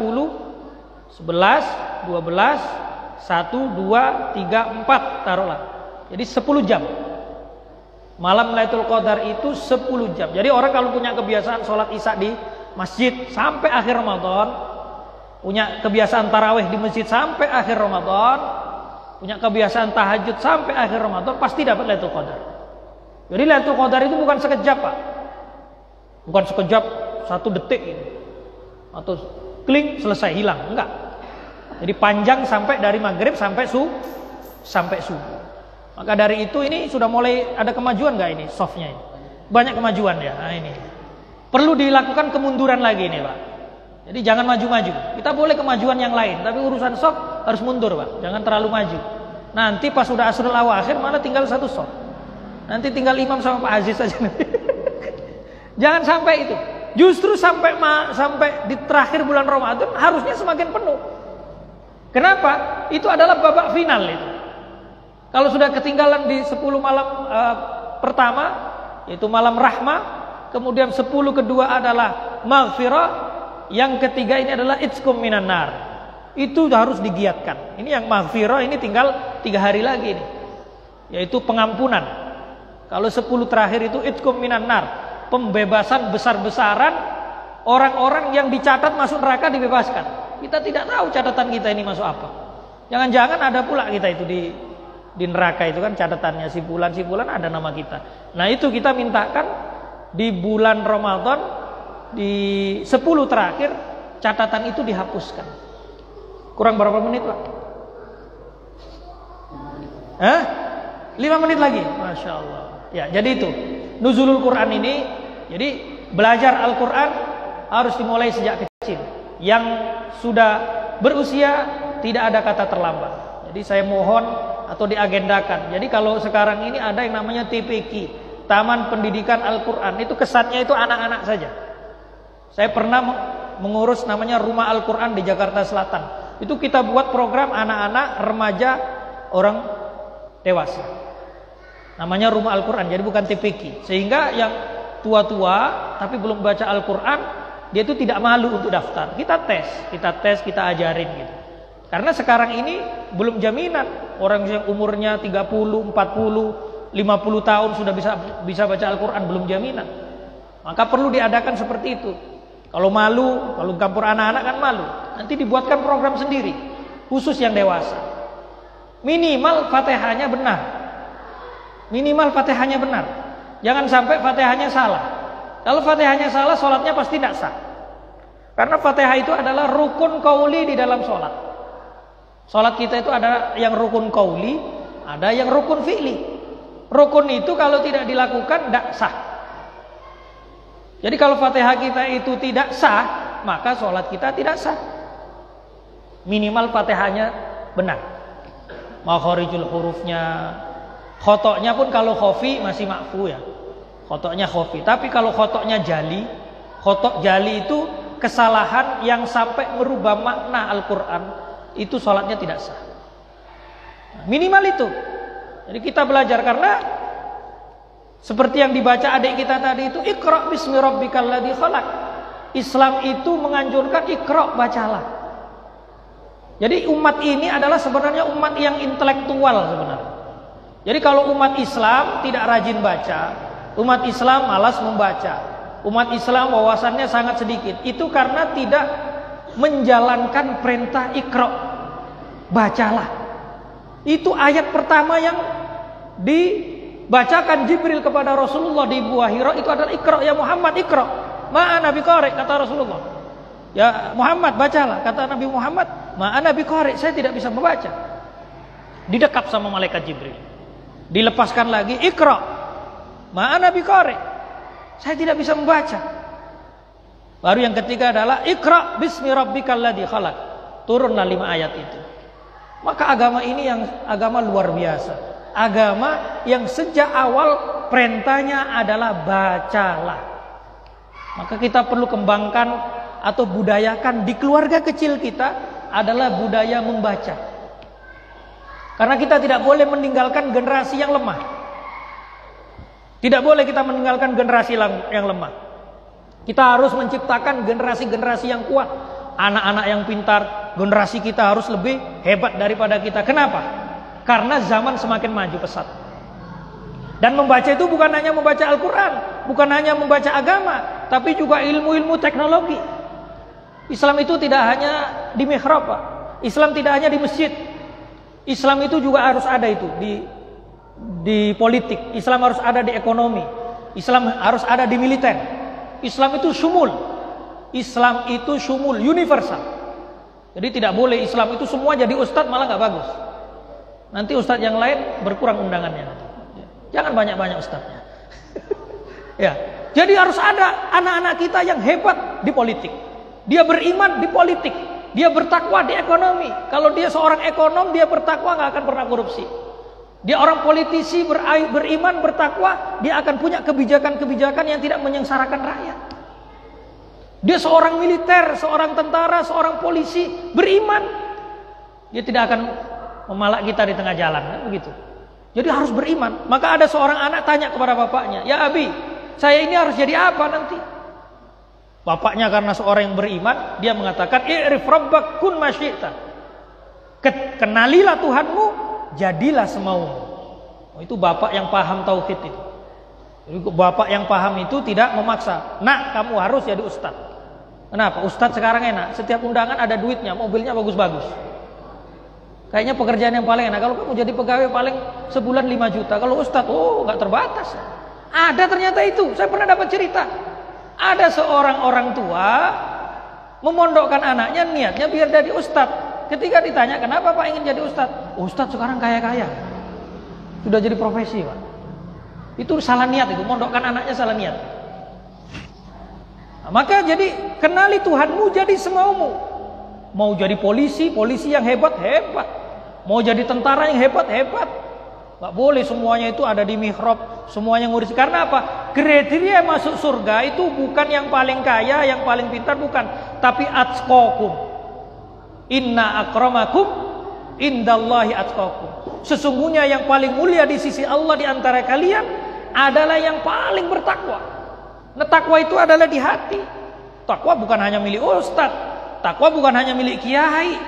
11, 12, 1, 2, 3, 4 taruhlah. Jadi 10 jam. Malam Lailatul Qadar itu 10 jam. Jadi orang kalau punya kebiasaan sholat isya di masjid sampai akhir Ramadan, punya kebiasaan tarawih di masjid sampai akhir Ramadan, punya kebiasaan tahajud sampai akhir Ramadan, pasti dapat Lailatul Qadar. Jadi Lailatul Qadar itu bukan sekejap, Pak. Bukan sekejap 1 detik ini. Atau klik selesai hilang, enggak. Jadi panjang sampai dari maghrib sampai subuh. Maka dari itu ini sudah mulai ada kemajuan enggak ini softnya ini? Banyak kemajuan ya. Nah ini. Perlu dilakukan kemunduran lagi ini, Pak. Jadi jangan maju-maju. Kita boleh kemajuan yang lain, tapi urusan soft harus mundur, Pak. Jangan terlalu maju. Nanti pas sudah asrul awakhir malah tinggal 1 soft. Nanti tinggal imam sama Pak Aziz saja nanti. Jangan sampai itu. Justru sampai di terakhir bulan Ramadan harusnya semakin penuh. Kenapa? Itu adalah babak final itu. Kalau sudah ketinggalan di 10 malam pertama, yaitu malam rahmah, kemudian 10 kedua adalah maghfirah, yang ketiga ini adalah itskum minan nar. Itu harus digiatkan. Ini yang maghfirah ini tinggal 3 hari lagi nih. Yaitu pengampunan. Kalau 10 terakhir itu itskum minan nar. Pembebasan besar-besaran, orang-orang yang dicatat masuk neraka dibebaskan. Kita tidak tahu catatan kita ini masuk apa. Jangan-jangan ada pula kita itu di neraka itu kan catatannya si fulan ada nama kita. Nah itu kita mintakan di bulan Ramadan di 10 terakhir catatan itu dihapuskan. Kurang berapa menit, Pak? 5 menit lagi, Masya Allah. Ya, jadi itu nuzulul Quran ini. Jadi belajar Al-Quran harus dimulai sejak kecil. Yang sudah berusia tidak ada kata terlambat. Jadi saya mohon atau diagendakan. Jadi kalau sekarang ini ada yang namanya TPQ, Taman Pendidikan Al-Quran. Itu kesannya itu anak-anak saja. Saya pernah mengurus namanya Rumah Al-Quran di Jakarta Selatan. Itu kita buat program anak-anak, remaja, orang dewasa. Namanya Rumah Al-Quran, jadi bukan TPQ. Sehingga yang tua-tua tapi belum baca Al-Quran, dia itu tidak malu untuk daftar. Kita tes, kita ajarin gitu. Karena sekarang ini belum jaminan orang yang umurnya 30, 40, 50 tahun sudah bisa baca Al-Quran, belum jaminan. Maka perlu diadakan seperti itu. Kalau malu, kalau campur anak-anak kan malu. Nanti dibuatkan program sendiri khusus yang dewasa. Minimal Fatihahnya benar. Jangan sampai Fatihahnya salah. Kalau Fatihahnya salah, sholatnya pasti tidak sah. Karena Fatihah itu adalah rukun qauli di dalam sholat. Sholat kita itu ada yang rukun qauli, ada yang rukun fi'li. Rukun itu kalau tidak dilakukan tidak sah. Jadi kalau Fatihah kita itu tidak sah, maka sholat kita tidak sah. Minimal Fatihahnya benar. Makharijul hurufnya, khotoknya pun kalau khofi masih makfu ya. Khotoknya khofi. Tapi kalau khotoknya jali, khotok jali itu kesalahan yang sampai merubah makna Al-Quran, itu sholatnya tidak sah. Minimal itu. Jadi kita belajar, karena seperti yang dibaca adik kita tadi itu, Iqra bismi rabbikal ladzi khalaq. Islam itu menganjurkan Iqra, bacalah. Jadi umat ini adalah sebenarnya umat yang intelektual sebenarnya. Jadi kalau umat Islam tidak rajin baca, umat Islam malas membaca, umat Islam wawasannya sangat sedikit, itu karena tidak menjalankan perintah Iqra, bacalah. Itu ayat pertama yang dibacakan Jibril kepada Rasulullah di Gua Hira, itu adalah Iqra ya Muhammad, Iqra ma'ana biqari, kata Rasulullah. Ya Muhammad, bacalah. Kata Nabi Muhammad, ma'ana biqari, saya tidak bisa membaca. Didekap sama malaikat Jibril, dilepaskan lagi, Iqra ma'ana biqari, saya tidak bisa membaca. Baru yang ketiga adalah Iqra bismi rabbikal ladzi khalaq. Turunlah 5 ayat itu. Maka agama ini yang agama luar biasa. Agama yang sejak awal perintahnya adalah bacalah. Maka kita perlu kembangkan atau budayakan di keluarga kecil kita adalah budaya membaca. Karena kita tidak boleh meninggalkan generasi yang lemah. Tidak boleh kita meninggalkan generasi yang lemah. Kita harus menciptakan generasi-generasi yang kuat. Anak-anak yang pintar. Generasi kita harus lebih hebat daripada kita. Kenapa? Karena zaman semakin maju pesat. Dan membaca itu bukan hanya membaca Al-Quran, bukan hanya membaca agama, tapi juga ilmu-ilmu teknologi. Islam itu tidak hanya di mihrab, Pak. Islam tidak hanya di masjid. Islam itu juga harus ada itu di politik. Islam harus ada di ekonomi. Islam harus ada di militer. Islam itu syumul. Islam itu syumul, universal. Jadi tidak boleh Islam itu semua jadi ustadz, malah nggak bagus. Nanti ustadz yang lain berkurang undangannya. Jangan banyak-banyak ustadznya. Ya, jadi harus ada anak-anak kita yang hebat di politik. Dia beriman di politik. Dia bertakwa di ekonomi. Kalau dia seorang ekonom, dia bertakwa nggak akan pernah korupsi. Dia orang politisi beriman bertakwa, dia akan punya kebijakan-kebijakan yang tidak menyengsarakan rakyat. Dia seorang militer, seorang tentara, seorang polisi beriman, dia tidak akan memalak kita di tengah jalan, kan begitu. Jadi harus beriman. Maka ada seorang anak tanya kepada bapaknya, "Ya Abi, saya ini harus jadi apa nanti?" Bapaknya karena seorang yang beriman, dia mengatakan, "I'rif rabbak kun masyi'ta." Kenalilah Tuhanmu, jadilah semaumu. Oh, itu bapak yang paham tauhid itu. Jadi bapak yang paham itu tidak memaksa. "Nak, kamu harus jadi ustaz." Kenapa? Ustaz sekarang enak, setiap undangan ada duitnya, mobilnya bagus-bagus. Kayaknya pekerjaan yang paling enak. Kalau kamu jadi pegawai paling sebulan 5 juta. Kalau ustaz, oh nggak terbatas. Ada ternyata itu. Saya pernah dapat cerita. Ada seorang orang tua memondokkan anaknya, niatnya biar jadi ustaz. Ketika ditanya, "Kenapa Pak ingin jadi ustaz?" "Ustaz sekarang kaya-kaya. Sudah jadi profesi, Pak." Itu salah niat itu. Mondokkan anaknya salah niat. Nah, maka jadi kenali Tuhanmu, jadi semaumu. Mau jadi polisi, polisi yang hebat, hebat. Mau jadi tentara yang hebat, hebat. Gak boleh semuanya itu ada di mihrab, semuanya ngurus. Karena apa? Kriteria masuk surga itu bukan yang paling kaya, yang paling pintar, bukan. Tapi atqakum. Inna akramakum indallahi atqakum. Sesungguhnya yang paling mulia di sisi Allah di antara kalian adalah yang paling bertakwa. Nah, takwa itu adalah di hati. Takwa bukan hanya milik ustaz. Takwa bukan hanya milik kiai.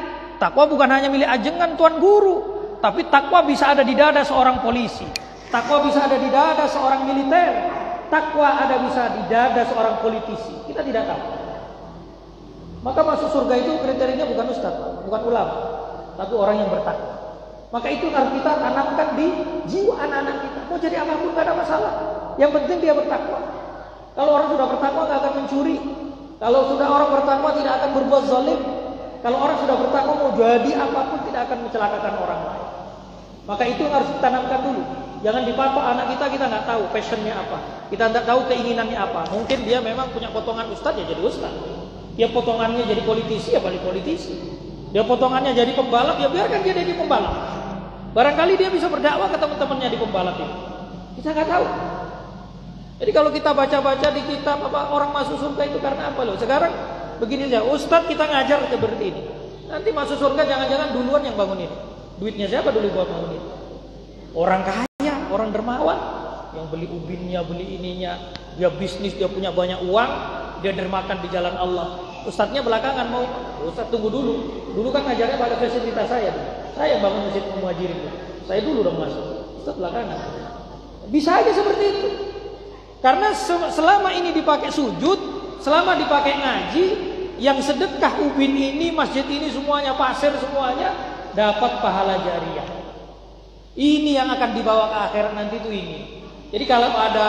Takwa bukan hanya milik ajengan tuan guru. Tapi takwa bisa ada di dada seorang polisi. Takwa bisa ada di dada seorang militer. Takwa ada bisa di dada seorang politisi. Kita tidak tahu. Maka masuk surga itu kriterianya bukan ustaz, bukan ulama, tapi orang yang bertakwa. Maka itu harus kita tanamkan di jiwa anak-anak kita. Mau jadi apapun gak ada masalah. Yang penting dia bertakwa. Kalau orang sudah bertakwa gak akan mencuri. Kalau sudah orang bertakwa tidak akan berbuat zalim. Kalau orang sudah bertakwa mau jadi apapun tidak akan mencelakakan orang lain. Maka itu harus ditanamkan dulu. Jangan dipatok anak kita nggak tahu passionnya apa. Kita nggak tahu keinginannya apa. Mungkin dia memang punya potongan ustaz, ya jadi ustaz. Dia potongannya jadi politisi, ya balik politisi. Dia potongannya jadi pembalap, ya biarkan dia jadi pembalap. Barangkali dia bisa berdakwah ke teman-temannya di pembalap itu. Kita nggak tahu. Jadi kalau kita baca-baca di kitab apa orang masuk surga itu karena apa loh? Sekarang begini saja, ustaz kita ngajar seperti ini. Nanti masuk surga jangan-jangan duluan yang bangun ini. Duitnya siapa dulu buat bangun ini? Orang kaya, orang dermawan yang beli ubinnya, beli ininya, dia bisnis, dia punya banyak uang, dia dermakan di jalan Allah. Ustadznya belakangan mau, ustadz tunggu dulu. Dulu kan ngajarnya pada fasilitas saya. Saya yang bangun masjid Muhajirin. Saya dulu dong masuk. Ustadz belakangan. Bisa aja seperti itu. Karena selama ini dipakai sujud, selama dipakai ngaji, yang sedekah ubin ini, masjid ini semuanya, pasir semuanya, dapat pahala jariah. Ini yang akan dibawa ke akhirat nanti itu ini. Jadi kalau ada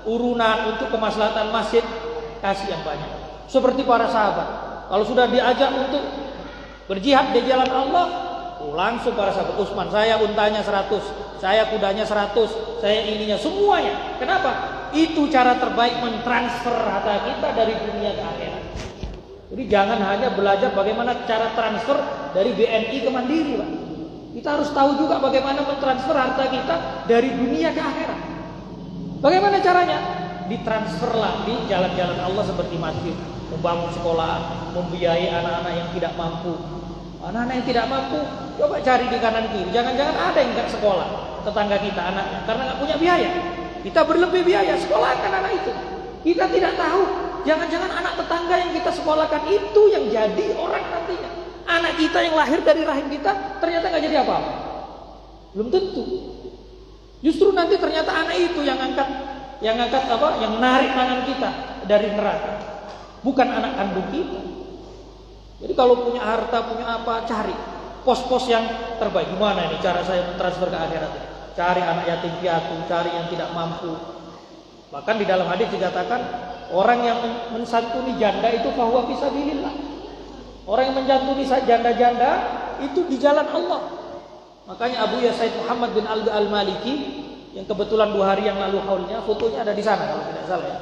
urunan untuk kemaslahatan masjid, kasih yang banyak. Seperti para sahabat, kalau sudah diajak untuk berjihad di jalan Allah, langsung para sahabat, Utsman, saya untanya 100, saya kudanya 100, saya ininya semuanya. Kenapa? Itu cara terbaik mentransfer harta kita dari dunia ke akhirat. Jadi jangan hanya belajar bagaimana cara transfer dari BNI ke Mandiri, Pak. Kita harus tahu juga bagaimana mentransfer harta kita dari dunia ke akhirat. Bagaimana caranya? Ditransferlah di jalan-jalan Allah seperti masjid, membangun sekolah, membiayai anak-anak yang tidak mampu. Anak-anak yang tidak mampu, coba cari di kanan kiri. Jangan-jangan ada yang nggak sekolah, tetangga kita anaknya, karena nggak punya biaya. Kita berlebih biaya, sekolahkan anak itu. Kita tidak tahu, jangan-jangan anak tetangga yang kita sekolahkan itu yang jadi orang nantinya. Anak kita yang lahir dari rahim kita ternyata nggak jadi apa-apa. Belum tentu. Justru nanti ternyata anak itu yang angkat apa? Yang narik tangan kita dari neraka. Bukan anak kandung kita. Jadi kalau punya harta, punya apa, cari pos-pos yang terbaik. Gimana ini cara saya mentransfer ke akhirat ini? Cari anak yatim piatu, cari yang tidak mampu. Bahkan di dalam hadis dikatakan orang yang mensantuni janda itu fahuwa fisabilillah. Orang yang menyantuni janda-janda itu di jalan Allah. Makanya Abu Said Muhammad bin Al-Maliki yang kebetulan 2 hari yang lalu haulnya, fotonya ada di sana kalau tidak salah ya.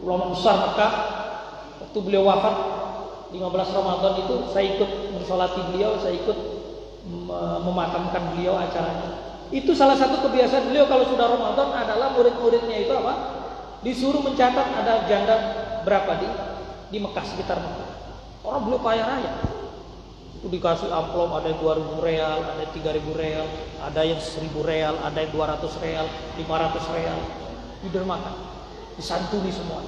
Ulama besar Mekah, waktu beliau wafat 15 Ramadan itu saya ikut mensolati beliau, saya ikut memakamkan beliau acaranya. Itu salah satu kebiasaan beliau kalau sudah Ramadan adalah murid-muridnya itu apa? Disuruh mencatat ada janda berapa di Mekah, sekitar Mekah. Orang beliau kaya raya. Itu dikasih amplop, ada yang 2.000 real, ada yang 3.000 real, ada yang 1.000 real, ada yang 200 real, 500 real. Didermakan, disantuni semua.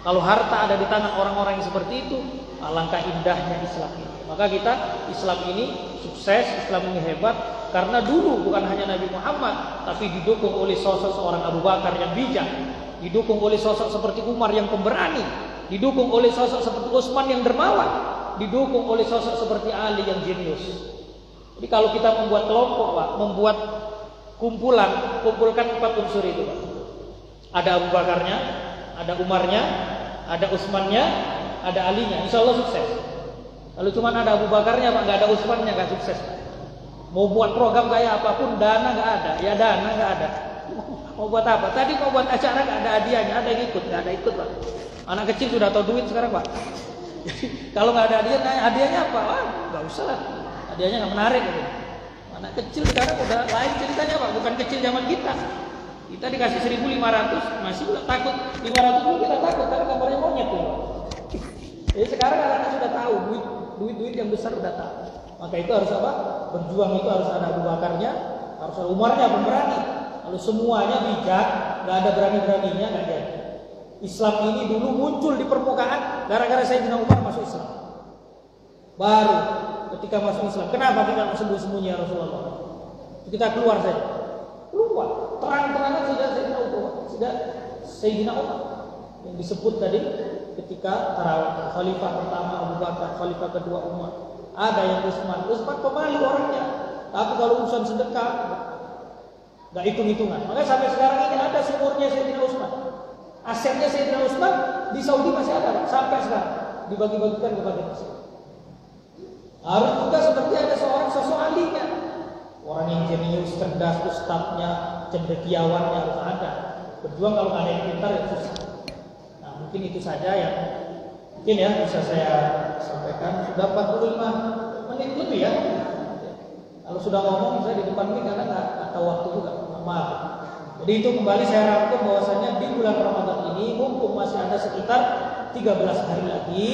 Kalau harta ada di tangan orang-orang yang seperti itu, alangkah indahnya Islam ini. Maka kita, Islam ini sukses, Islam ini hebat, karena dulu bukan hanya Nabi Muhammad, tapi didukung oleh sosok seorang Abu Bakar yang bijak, didukung oleh sosok seperti Umar yang pemberani, didukung oleh sosok seperti Utsman yang dermawan, didukung oleh sosok seperti Ali yang jenius. Jadi kalau kita membuat kelompok, Pak, membuat kumpulkan 4 unsur itu, Pak. Ada Abu Bakarnya, ada Umarnya, ada Utsmannya, ada Alinya, insya Allah sukses. Kalau cuma ada Abu Bakarnya, Pak, nggak ada Utsmannya, nggak sukses. Mau buat program kayak apapun, dana nggak ada, ya dana nggak ada. Mau buat apa? Tadi mau buat acara nggak ada hadiahnya, ada yang ikut, nggak ada ikut, Pak. Anak kecil sudah tahu duit sekarang, Pak. Kalau nggak ada hadiah, hadiahnya apa? Wah, nggak usah lah. Hadiahnya nggak menarik. Gitu. Anak kecil sekarang udah lain ceritanya, Pak. Bukan kecil zaman kita. Kita dikasih 1.500 masih takut. 500 pun kita takut karena gambarnya monyet tuh. Jadi sekarang anak-anak sudah tahu duit yang besar udah tahu. Maka itu harus apa? Berjuang itu harus ada Abu Bakarnya, harus ada Umarnya pemberani. Kalau semuanya bijak, nggak ada berani-beraninya nggak jadi. Islam ini dulu muncul di permukaan gara-gara Sayyidina Umar masuk Islam. Baru ketika masuk Islam, kenapa kita sembunyi-sembunyi ya Rasulullah? Kita keluar saja. Keluar, terang-terangan sudah Sayyidina Umar yang disebut tadi ketika tarawih, khalifah pertama Abu Bakar, khalifah kedua Umar. Ada yang Utsman pemalu orangnya, tapi kalau urusan sedekah nggak hitung-hitungan. Makanya sampai sekarang ini ada sumurnya Sayyidina Utsman. Asetnya Sayyidina Utsman di Saudi masih ada sampai sekarang, dibagi-bagikan kepada masyarakat. Harus juga seperti ada seorang sosok ahlinya, orang yang jenius, cerdas, ustadznya, cendekiawannya harus ada. Berjuang kalau nggak ada yang pintar ya susah. Nah mungkin itu saja yang mungkin ya bisa saya sampaikan. Sudah 45 menit lebih ya. Kalau sudah ngomong saya di depan ini karena nggak tahu waktu juga, maaf. Jadi itu kembali saya rangkum bahwasanya di bulan Ramadan ini mumpung masih ada sekitar 13 hari lagi,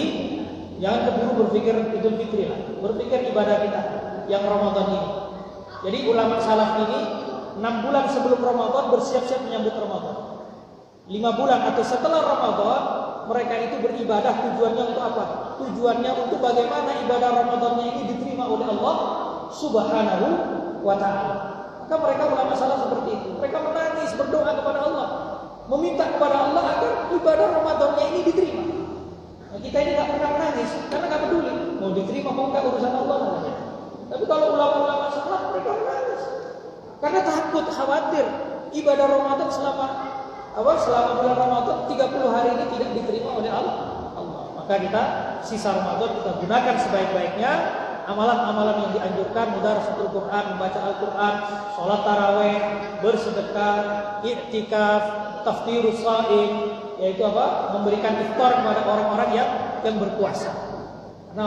jangan keburu berpikir Idul Fitri lah, berpikir ibadah kita yang Ramadan ini. Jadi ulama salaf ini 6 bulan sebelum Ramadan bersiap-siap menyambut Ramadan. 5 bulan atau setelah Ramadan mereka itu beribadah, tujuannya untuk apa? Tujuannya untuk bagaimana ibadah Ramadannya ini diterima oleh Allah Subhanahu wa ta'ala. Maka mereka ulama salaf seperti itu. Mereka menangis, berdoa kepada Allah, meminta kepada Allah agar ibadah Ramadannya ini diterima. Nah, kita ini nggak pernah menangis karena nggak peduli mau diterima mau nggak urusan Allah namanya. Tapi kalau ulama-ulama salaf mereka menangis karena takut, khawatir ibadah Ramadan selama bulan Ramadan 30 hari ini tidak diterima oleh Allah. Maka kita sisa Ramadan kita gunakan sebaik-baiknya. Amalan-amalan yang dianjurkan, mudharasatul Quran, membaca Al-Quran, sholat taraweh, bersedekah, i'tikaf, taftirus shaim, yaitu apa? Memberikan iftar kepada orang-orang yang berpuasa. Karena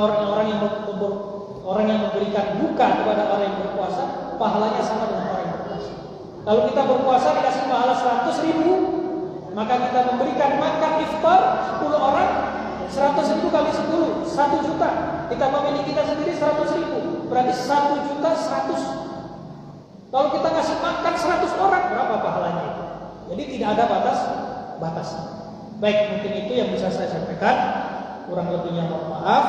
orang yang memberikan buka kepada orang yang berpuasa, pahalanya sama dengan orang yang berpuasa. Kalau kita berpuasa dikasih pahala 100.000, maka kita memberikan makan iftar 10 orang, 100.000 kali 10, 1 juta. Kita memilih kita sendiri 100.000, berarti 1 juta 100. Kalau kita ngasih makan 100 orang, berapa pahalanya? Jadi tidak ada batas. Baik, mungkin itu yang bisa saya sampaikan. Kurang lebihnya mohon maaf.